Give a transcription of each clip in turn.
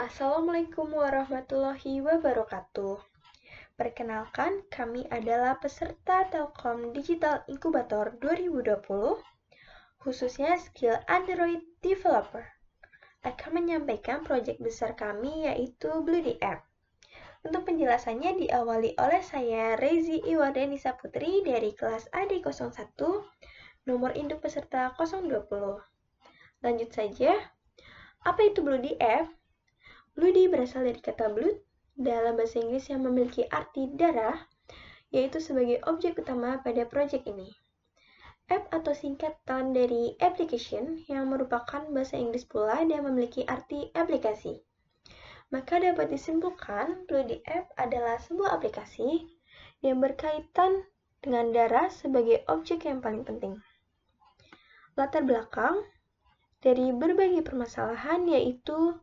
Assalamualaikum warahmatullahi wabarakatuh. Perkenalkan, kami adalah peserta Telkom Digital Incubator 2020, khususnya skill Android Developer. Akan menyampaikan proyek besar kami yaitu Bloody App. Untuk penjelasannya diawali oleh saya, Rezi Iwardenisa Putri dari kelas AD01, nomor induk peserta 020. Lanjut saja, apa itu Bloody App? Bloody berasal dari kata blood dalam bahasa Inggris yang memiliki arti darah, yaitu sebagai objek utama pada proyek ini. App atau singkatan dari application yang merupakan bahasa Inggris pula dan memiliki arti aplikasi. Maka dapat disimpulkan, Bloody App adalah sebuah aplikasi yang berkaitan dengan darah sebagai objek yang paling penting. Latar belakang dari berbagai permasalahan yaitu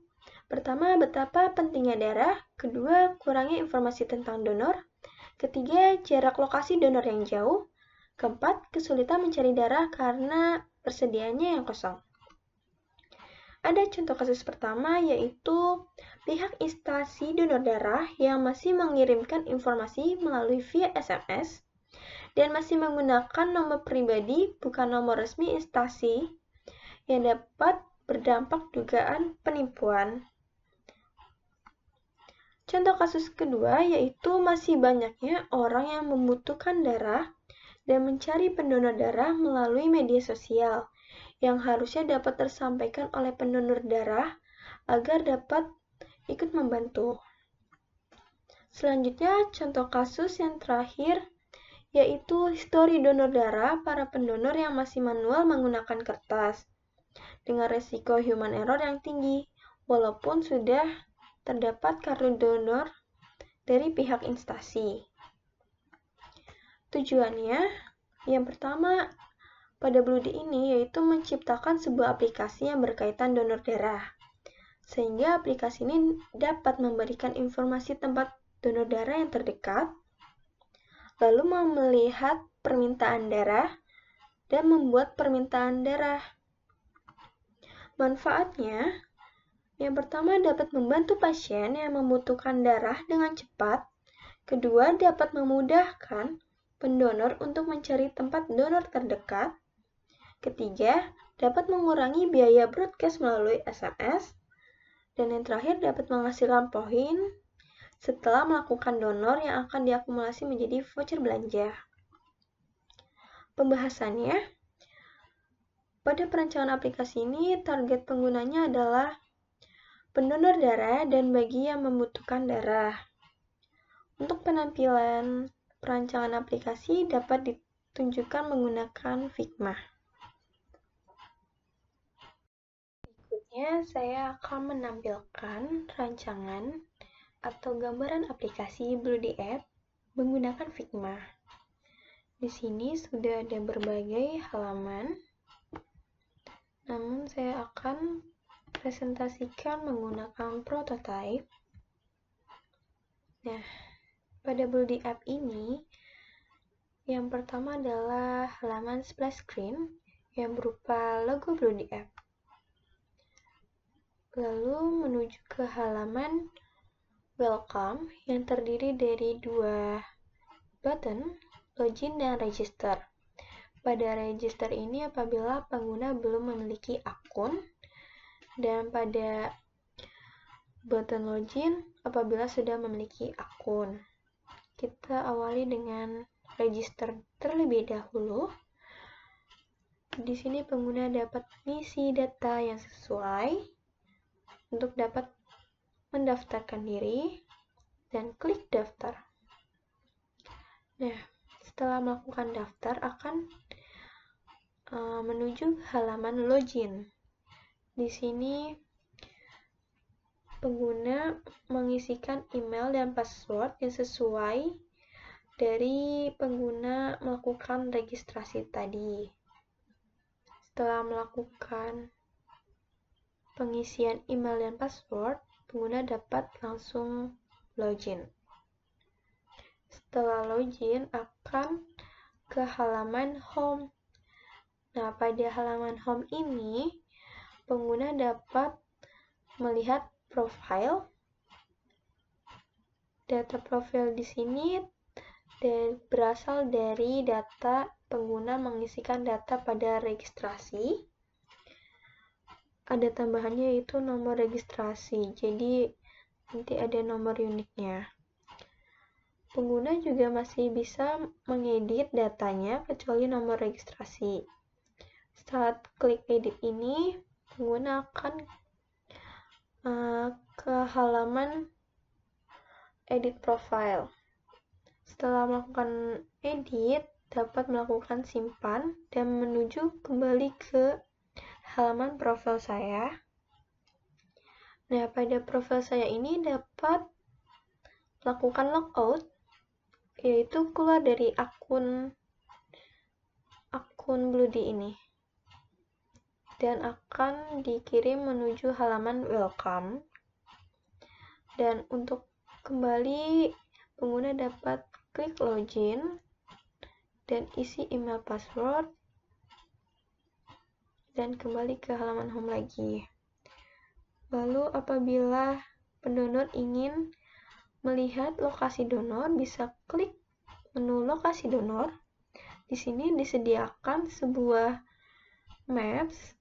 pertama, betapa pentingnya darah. Kedua, kurangnya informasi tentang donor. Ketiga, jarak lokasi donor yang jauh. Keempat, kesulitan mencari darah karena persediaannya yang kosong. Ada contoh kasus pertama yaitu pihak instansi donor darah yang masih mengirimkan informasi melalui via SMS dan masih menggunakan nomor pribadi bukan nomor resmi instansi yang dapat berdampak dugaan penipuan. Contoh kasus kedua yaitu masih banyaknya orang yang membutuhkan darah dan mencari pendonor darah melalui media sosial yang harusnya dapat tersampaikan oleh pendonor darah agar dapat ikut membantu. Selanjutnya, contoh kasus yang terakhir yaitu histori donor darah para pendonor yang masih manual menggunakan kertas dengan resiko human error yang tinggi walaupun sudah terdapat kartu donor dari pihak instansi. Tujuannya, yang pertama pada Bloody ini yaitu menciptakan sebuah aplikasi yang berkaitan donor darah. Sehingga aplikasi ini dapat memberikan informasi tempat donor darah yang terdekat, lalu melihat permintaan darah, dan membuat permintaan darah. Manfaatnya, yang pertama dapat membantu pasien yang membutuhkan darah dengan cepat. Kedua, dapat memudahkan pendonor untuk mencari tempat donor terdekat. Ketiga, dapat mengurangi biaya broadcast melalui SMS. Dan yang terakhir, dapat menghasilkan poin setelah melakukan donor yang akan diakumulasi menjadi voucher belanja. Pembahasannya, pada perancangan aplikasi ini, target penggunanya adalah pendonor darah dan bagi yang membutuhkan darah. Untuk penampilan perancangan aplikasi dapat ditunjukkan menggunakan Figma. Berikutnya, saya akan menampilkan rancangan atau gambaran aplikasi Bloody App menggunakan Figma. Di sini sudah ada berbagai halaman, namun saya akan presentasikan menggunakan prototype. Nah, pada Bloody App ini, yang pertama adalah halaman splash screen yang berupa logo Bloody App. Lalu menuju ke halaman welcome yang terdiri dari dua button, login dan register. Pada register ini apabila pengguna belum memiliki akun, dan pada button login apabila sudah memiliki akun. Kita awali dengan register terlebih dahulu. Di sini pengguna dapat mengisi data yang sesuai untuk dapat mendaftarkan diri dan klik daftar. Nah, setelah melakukan daftar akan menuju halaman login. Di sini pengguna mengisikan email dan password yang sesuai dari pengguna melakukan registrasi tadi. Setelah melakukan pengisian email dan password, pengguna dapat langsung login. Setelah login akan ke halaman home. Nah, pada halaman home ini pengguna dapat melihat profile. Data profile di sini berasal dari data pengguna mengisikan data pada registrasi. Ada tambahannya yaitu nomor registrasi, jadi nanti ada nomor uniknya. Pengguna juga masih bisa mengedit datanya kecuali nomor registrasi. Saat klik edit ini, pengguna akan ke halaman edit profile. Setelah melakukan edit, dapat melakukan simpan dan menuju kembali ke halaman profil saya. Nah, pada profil saya ini dapat melakukan logout, yaitu keluar dari akun Bluedy ini, dan akan dikirim menuju halaman welcome. Dan untuk kembali, pengguna dapat klik login dan isi email password dan kembali ke halaman home lagi. Lalu apabila pendonor ingin melihat lokasi donor, bisa klik menu lokasi donor. Di sini disediakan sebuah maps,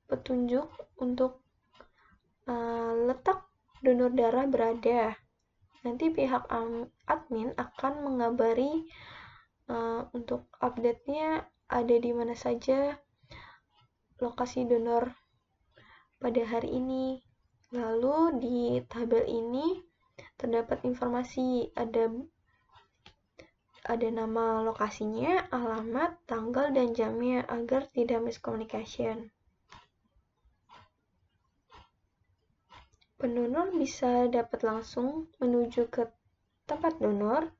petunjuk untuk letak donor darah berada. Nanti pihak admin akan mengabari untuk update-nya ada di mana saja lokasi donor pada hari ini. Lalu di tabel ini terdapat informasi, ada nama lokasinya, alamat, tanggal, dan jamnya agar tidak miscommunication. Pendonor bisa dapat langsung menuju ke tempat donor,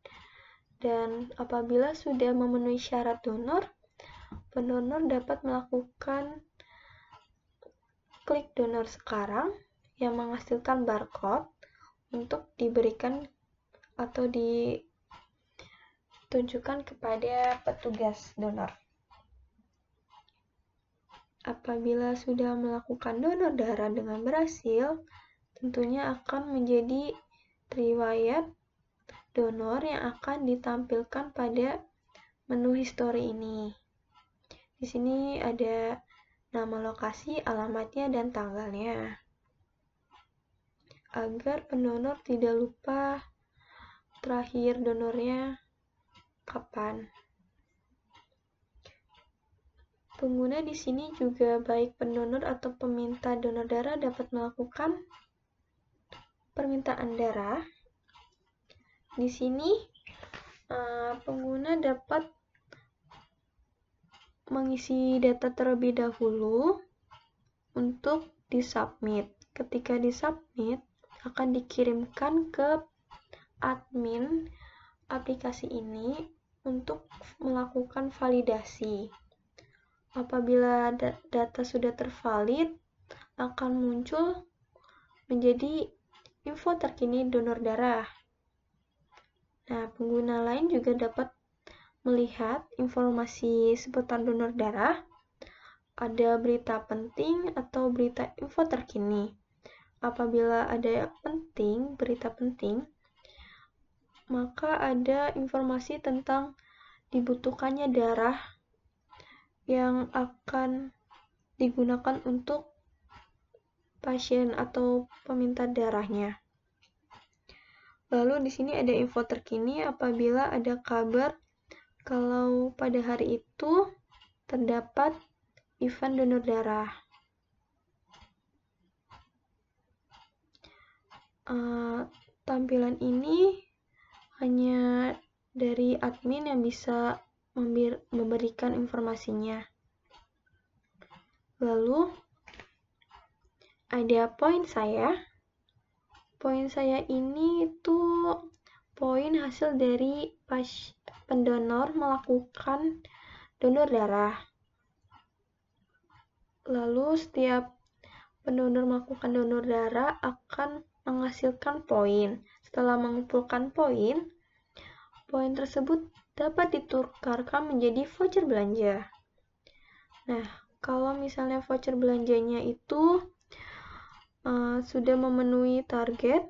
dan apabila sudah memenuhi syarat donor, pendonor dapat melakukan klik donor sekarang yang menghasilkan barcode untuk diberikan atau ditunjukkan kepada petugas donor. Apabila sudah melakukan donor darah dengan berhasil, tentunya akan menjadi riwayat donor yang akan ditampilkan pada menu history ini. Di sini ada nama lokasi, alamatnya, dan tanggalnya. Agar pendonor tidak lupa terakhir donornya kapan. Pengguna di sini juga baik pendonor atau peminta donor darah dapat melakukan permintaan darah. Di sini pengguna dapat mengisi data terlebih dahulu untuk disubmit. Ketika disubmit, akan dikirimkan ke admin aplikasi ini untuk melakukan validasi. Apabila data sudah tervalid, akan muncul menjadi info terkini donor darah. Nah, pengguna lain juga dapat melihat informasi seputar donor darah, ada berita penting atau berita info terkini. Apabila ada berita penting, maka ada informasi tentang dibutuhkannya darah yang akan digunakan untuk pasien atau peminta darahnya. Lalu di sini ada info terkini apabila ada kabar kalau pada hari itu terdapat event donor darah. Tampilan ini hanya dari admin yang bisa memberikan informasinya. Lalu ada poin saya. Poin saya ini tuh poin hasil dari pendonor melakukan donor darah. Lalu setiap pendonor melakukan donor darah akan menghasilkan poin. Setelah mengumpulkan poin tersebut dapat ditukarkan menjadi voucher belanja. Nah, kalau misalnya voucher belanjanya itu sudah memenuhi target,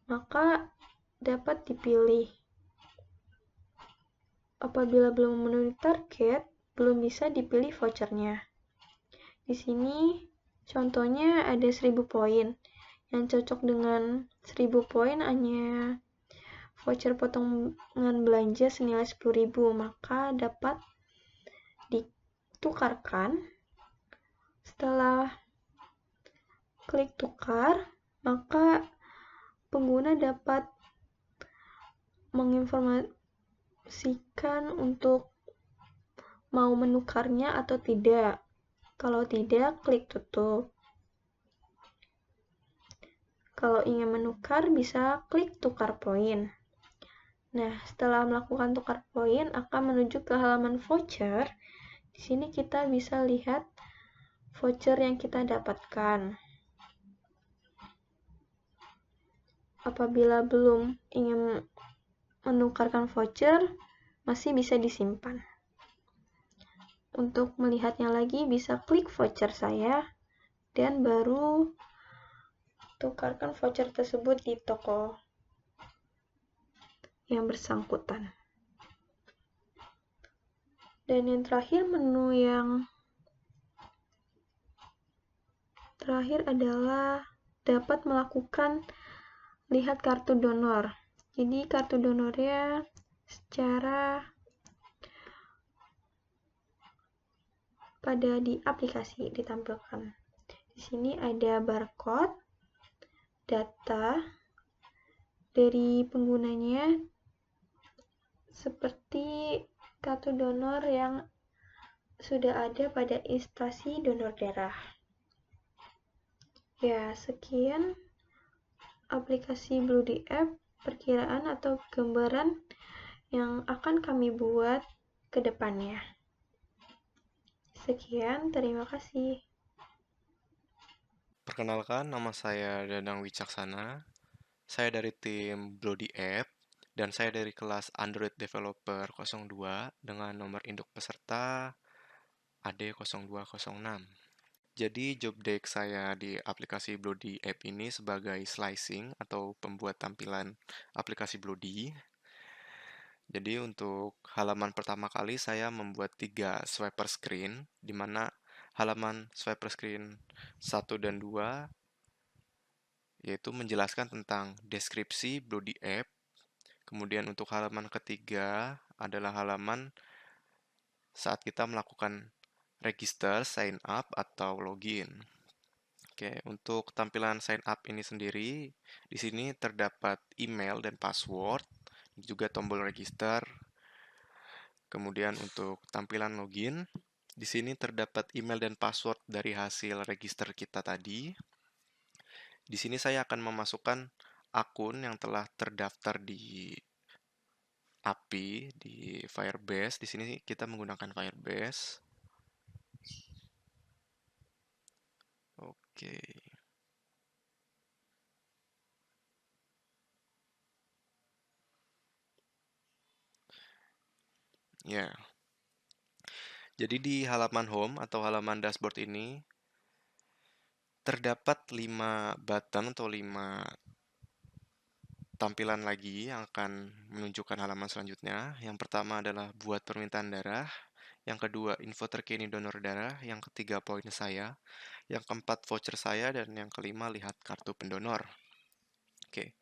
maka dapat dipilih. Apabila belum memenuhi target, belum bisa dipilih vouchernya. Di sini contohnya ada 1000 poin. Yang cocok dengan 1000 poin hanya voucher potongan belanja senilai 10.000, maka dapat ditukarkan. Setelah klik tukar, maka pengguna dapat menginformasikan untuk mau menukarnya atau tidak. Kalau tidak, klik tutup. Kalau ingin menukar, bisa klik tukar poin. Nah, setelah melakukan tukar poin, akan menuju ke halaman voucher. Di sini kita bisa lihat voucher yang kita dapatkan. Apabila belum ingin menukarkan voucher, masih bisa disimpan. Untuk melihatnya lagi, bisa klik voucher saya, dan baru tukarkan voucher tersebut di toko yang bersangkutan. Dan yang terakhir, menu yang terakhir adalah dapat melakukan lihat kartu donor. Jadi kartu donornya secara pada di aplikasi ditampilkan. Di sini ada barcode, data dari penggunanya, seperti kartu donor yang sudah ada pada instansi donor darah. Ya, sekian aplikasi Bloody App, perkiraan atau gambaran yang akan kami buat ke depannya. Sekian, terima kasih. Perkenalkan, nama saya Danang Wicaksana. Saya dari tim Bloody App dan saya dari kelas Android Developer 02 dengan nomor induk peserta AD0206. Jadi job desk saya di aplikasi Bloody App ini sebagai slicing atau pembuat tampilan aplikasi Bloody. Jadi untuk halaman pertama kali saya membuat 3 swiper screen, di mana halaman swiper screen 1 dan 2 yaitu menjelaskan tentang deskripsi Bloody App. Kemudian untuk halaman ketiga adalah halaman saat kita melakukan register, sign up, atau login. Oke, untuk tampilan sign up ini sendiri, di sini terdapat email dan password, juga tombol register. Kemudian untuk tampilan login, di sini terdapat email dan password dari hasil register kita tadi. Di sini saya akan memasukkan akun yang telah terdaftar di API di Firebase. Di sini kita menggunakan Firebase. Oke. Ya. Jadi di halaman home atau halaman dashboard ini terdapat 5 button atau 5 tampilan lagi yang akan menunjukkan halaman selanjutnya. Yang pertama adalah buat permintaan darah, yang kedua info terkini donor darah, yang ketiga poin saya, yang keempat voucher saya, dan yang kelima lihat kartu pendonor. Oke.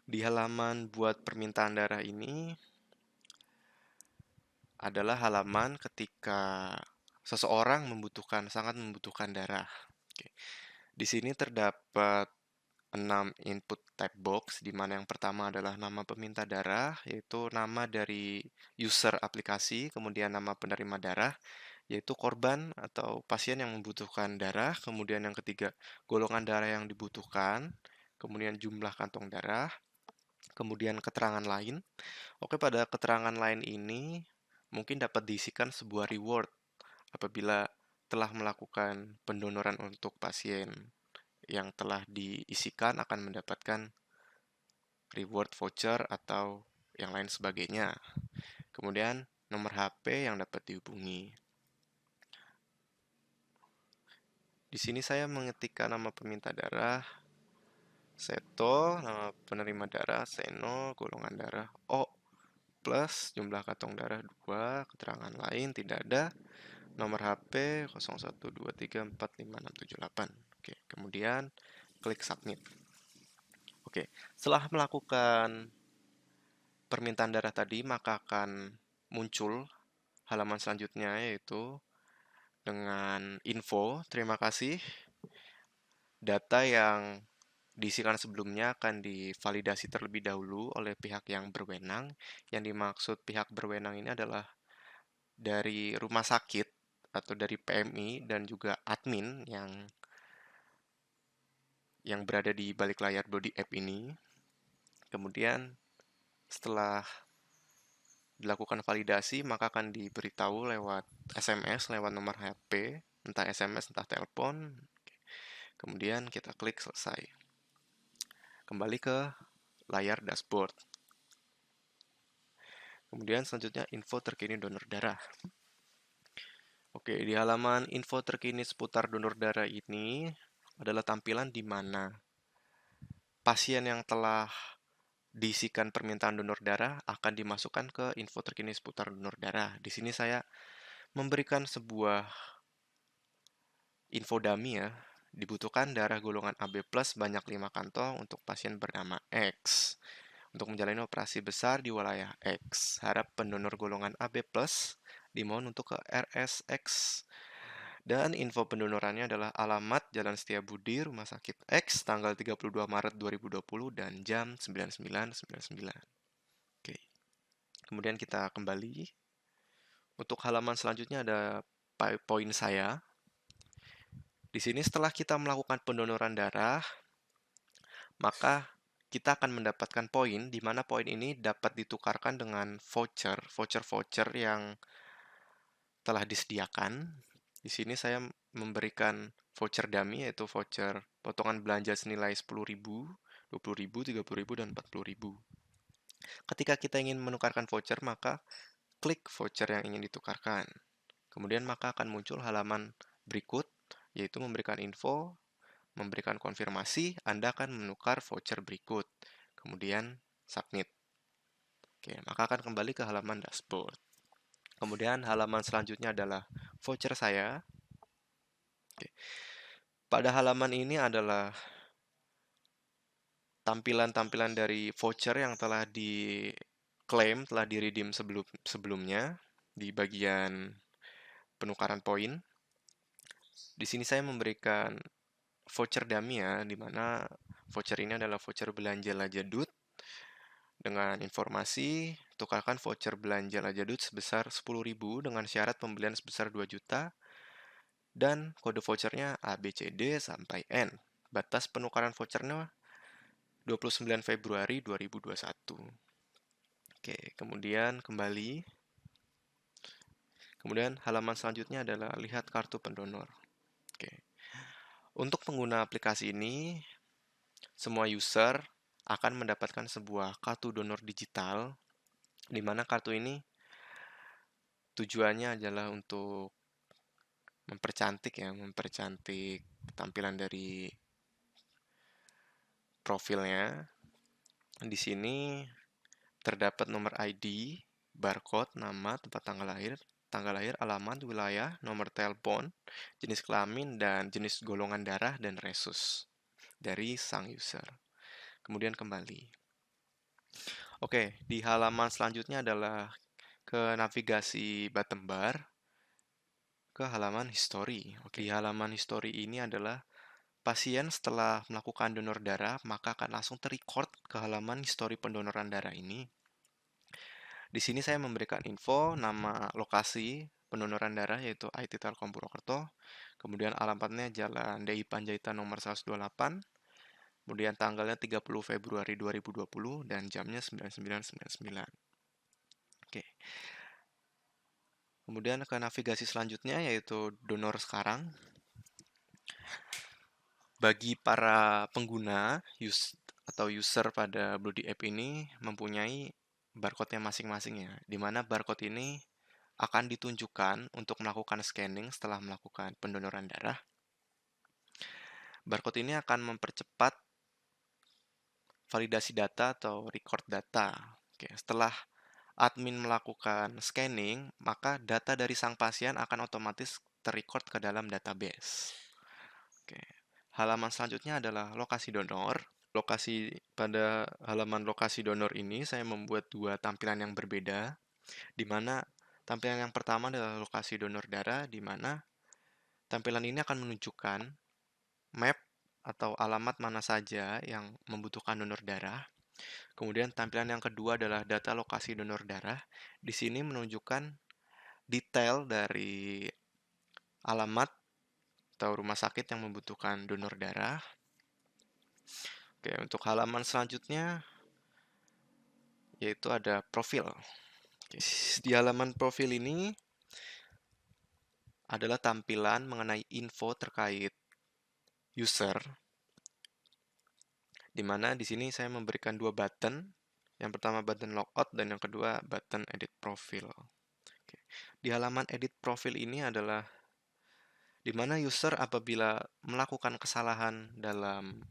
Di halaman buat permintaan darah ini adalah halaman ketika seseorang sangat membutuhkan darah. Oke. Di sini terdapat 6 input type box, di mana yang pertama adalah nama peminta darah, yaitu nama dari user aplikasi, kemudian nama penerima darah, yaitu korban atau pasien yang membutuhkan darah, kemudian yang ketiga, golongan darah yang dibutuhkan, kemudian jumlah kantong darah, kemudian keterangan lain. Oke, pada keterangan lain ini mungkin dapat diisikan sebuah reward apabila telah melakukan pendonoran untuk pasien yang telah diisikan akan mendapatkan reward voucher atau yang lain sebagainya. Kemudian nomor HP yang dapat dihubungi. Di sini saya mengetikkan nama peminta darah, Seto, nama penerima darah, Seno, golongan darah O, plus jumlah kantong darah 2, keterangan lain tidak ada, nomor HP 0123456778. Oke, kemudian klik submit. Oke, setelah melakukan permintaan darah tadi, maka akan muncul halaman selanjutnya yaitu dengan info, terima kasih. Data yang diisikan sebelumnya akan divalidasi terlebih dahulu oleh pihak yang berwenang. Yang dimaksud pihak berwenang ini adalah dari rumah sakit atau dari PMI dan juga admin yang berada di balik layar Body App ini. Kemudian setelah dilakukan validasi, maka akan diberitahu lewat SMS, lewat nomor HP, entah SMS, entah telepon. Kemudian kita klik selesai. Kembali ke layar dashboard. Kemudian selanjutnya info terkini donor darah. Oke, di halaman info terkini seputar donor darah ini adalah tampilan di mana pasien yang telah diisikan permintaan donor darah akan dimasukkan ke info terkini seputar donor darah. Di sini saya memberikan sebuah info dummy ya. Dibutuhkan darah golongan AB+ banyak 5 kantong untuk pasien bernama X. Untuk menjalani operasi besar di wilayah X. Harap pendonor golongan AB+ dimohon untuk ke RSX. Dan info pendonorannya adalah alamat Jalan Setiabudi, Rumah Sakit X, tanggal 32 Maret 2020 dan jam 99.99. Oke. Kemudian kita kembali. Untuk halaman selanjutnya ada poin saya. Di sini setelah kita melakukan pendonoran darah, maka kita akan mendapatkan poin, di mana poin ini dapat ditukarkan dengan voucher yang telah disediakan. Di sini saya memberikan voucher dummy, yaitu voucher potongan belanja senilai 10.000, 20.000, 30.000, dan 40.000. Ketika kita ingin menukarkan voucher, maka klik voucher yang ingin ditukarkan. Kemudian maka akan muncul halaman berikut, yaitu memberikan info, memberikan konfirmasi, Anda akan menukar voucher berikut. Kemudian submit. Oke, maka akan kembali ke halaman dashboard. Kemudian halaman selanjutnya adalah voucher saya. Oke. Pada halaman ini adalah tampilan-tampilan dari voucher yang telah diklaim, telah di-redeem sebelumnya di bagian penukaran poin. Di sini saya memberikan voucher dummy ya, di mana voucher ini adalah voucher belanja Lajadut dengan informasi tukarkan voucher belanja Lajadut sebesar 10.000 dengan syarat pembelian sebesar 2 juta dan kode vouchernya ABCD sampai N. Batas penukaran vouchernya 29 Februari 2021. Oke, kemudian kembali. Kemudian halaman selanjutnya adalah lihat kartu pendonor. Oke. Untuk pengguna aplikasi ini, semua user akan mendapatkan sebuah kartu donor digital, di mana kartu ini tujuannya adalah untuk mempercantik tampilan dari profilnya. Di sini terdapat nomor ID, barcode, nama, tempat tanggal lahir, alamat, wilayah, nomor telepon, jenis kelamin, dan jenis golongan darah dan resus dari sang user. Kemudian kembali. Oke, di halaman selanjutnya adalah ke navigasi bottom bar ke halaman history. Oke, di halaman history ini adalah pasien setelah melakukan donor darah, maka akan langsung terrecord ke halaman history pendonoran darah ini. Di sini saya memberikan info, nama lokasi pendonoran darah yaitu IT Telkom Purwokerto, kemudian alamatnya Jalan DI Panjaitan nomor 128, kemudian tanggalnya 30 Februari 2020 dan jamnya 99.99. Oke. Kemudian ke navigasi selanjutnya yaitu donor sekarang. Bagi para pengguna atau user pada Bloody App ini mempunyai barcode-nya masing-masing ya, di mana barcode ini akan ditunjukkan untuk melakukan scanning setelah melakukan pendonoran darah. Barcode ini akan mempercepat validasi data atau record data. Oke, setelah admin melakukan scanning, maka data dari sang pasien akan otomatis terrecord ke dalam database. Oke. Halaman selanjutnya adalah lokasi donor. Pada halaman lokasi donor ini saya membuat dua tampilan yang berbeda, di mana tampilan yang pertama adalah lokasi donor darah, di mana tampilan ini akan menunjukkan map atau alamat mana saja yang membutuhkan donor darah. Kemudian tampilan yang kedua adalah data lokasi donor darah. Di sini menunjukkan detail dari alamat atau rumah sakit yang membutuhkan donor darah. Oke, untuk halaman selanjutnya yaitu ada profil. Oke, di halaman profil ini adalah tampilan mengenai info terkait user, di mana di sini saya memberikan dua button. Yang pertama button logout dan yang kedua button edit profil. Oke. Di halaman edit profil ini adalah di mana user apabila melakukan kesalahan dalam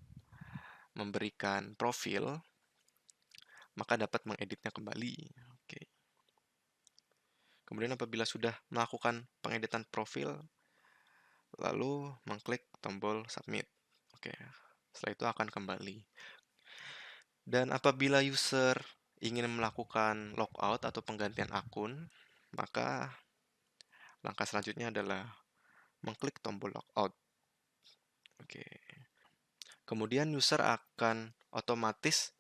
memberikan profil, maka dapat mengeditnya kembali. Oke. Kemudian apabila sudah melakukan pengeditan profil, lalu mengklik tombol submit. Oke. Setelah itu akan kembali. Dan apabila user ingin melakukan logout atau penggantian akun, maka langkah selanjutnya adalah mengklik tombol logout. Oke. Kemudian user akan otomatis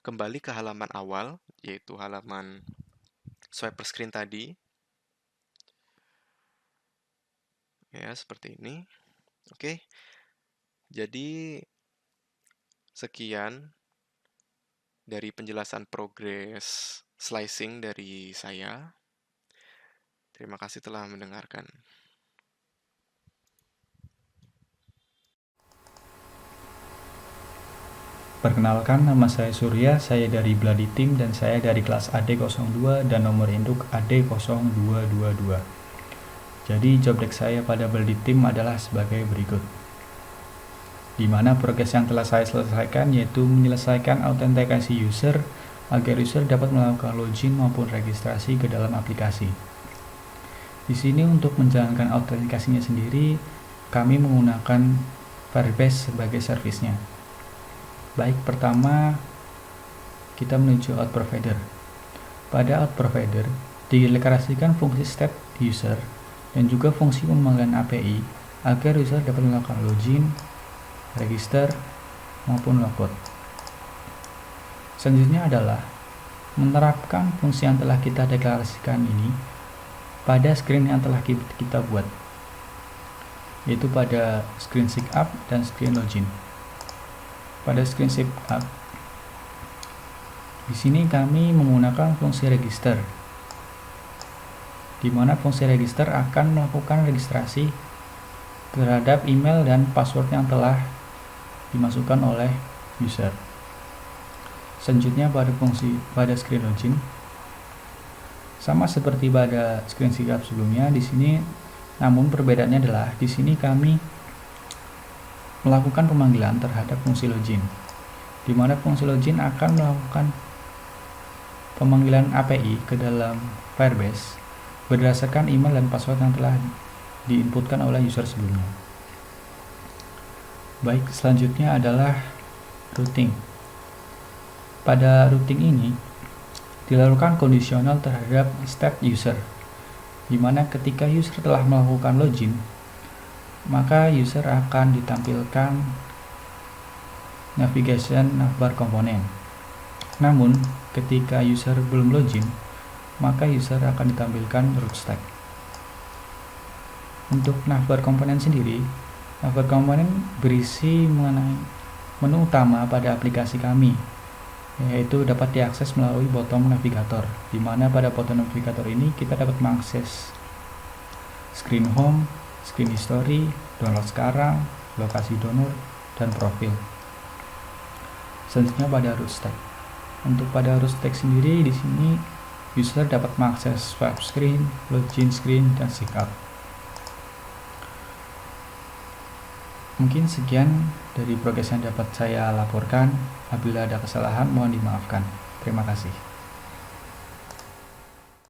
kembali ke halaman awal, yaitu halaman swiper screen tadi. Ya, seperti ini. Oke. Jadi sekian dari penjelasan progres slicing dari saya. Terima kasih telah mendengarkan. Perkenalkan, nama saya Surya, saya dari Bloody Team dan saya dari kelas AD02 dan nomor induk AD0222. Jadi job desk saya pada Bloody Team adalah sebagai berikut. Di mana progres yang telah saya selesaikan yaitu menyelesaikan autentikasi user agar user dapat melakukan login maupun registrasi ke dalam aplikasi. Di sini untuk menjalankan autentikasinya sendiri, kami menggunakan Firebase sebagai servisnya. Baik, pertama kita menuju out provider. Pada out provider dideklarasikan fungsi step user dan juga fungsi pemanggilan API agar user dapat melakukan login, register, maupun logout. Selanjutnya adalah menerapkan fungsi yang telah kita deklarasikan ini pada screen yang telah kita buat, yaitu pada screen sign up dan screen login. Pada screen sign up, di sini kami menggunakan fungsi register, di mana fungsi register akan melakukan registrasi terhadap email dan password yang telah dimasukkan oleh user. Selanjutnya pada screen login, sama seperti pada screen sign up sebelumnya, di sini namun perbedaannya adalah di sini kami melakukan pemanggilan terhadap fungsi login, di mana fungsi login akan melakukan pemanggilan API ke dalam Firebase berdasarkan email dan password yang telah diinputkan oleh user sebelumnya. Baik, selanjutnya adalah routing. Pada routing ini dilakukan kondisional terhadap step user, di mana ketika user telah melakukan login, maka user akan ditampilkan navigation navbar komponen. Namun, ketika user belum login, maka user akan ditampilkan root stack. Untuk navbar komponen sendiri, navbar komponen berisi mengenai menu utama pada aplikasi kami, yaitu dapat diakses melalui bottom navigator, di mana pada bottom navigator ini kita dapat mengakses screen home, screen history, download sekarang, lokasi donor, dan profil. Selanjutnya pada root stack. Untuk pada root stack sendiri di sini user dapat mengakses swipe screen, login screen, dan sign up. Mungkin sekian dari progres yang dapat saya laporkan. Apabila ada kesalahan, mohon dimaafkan. Terima kasih.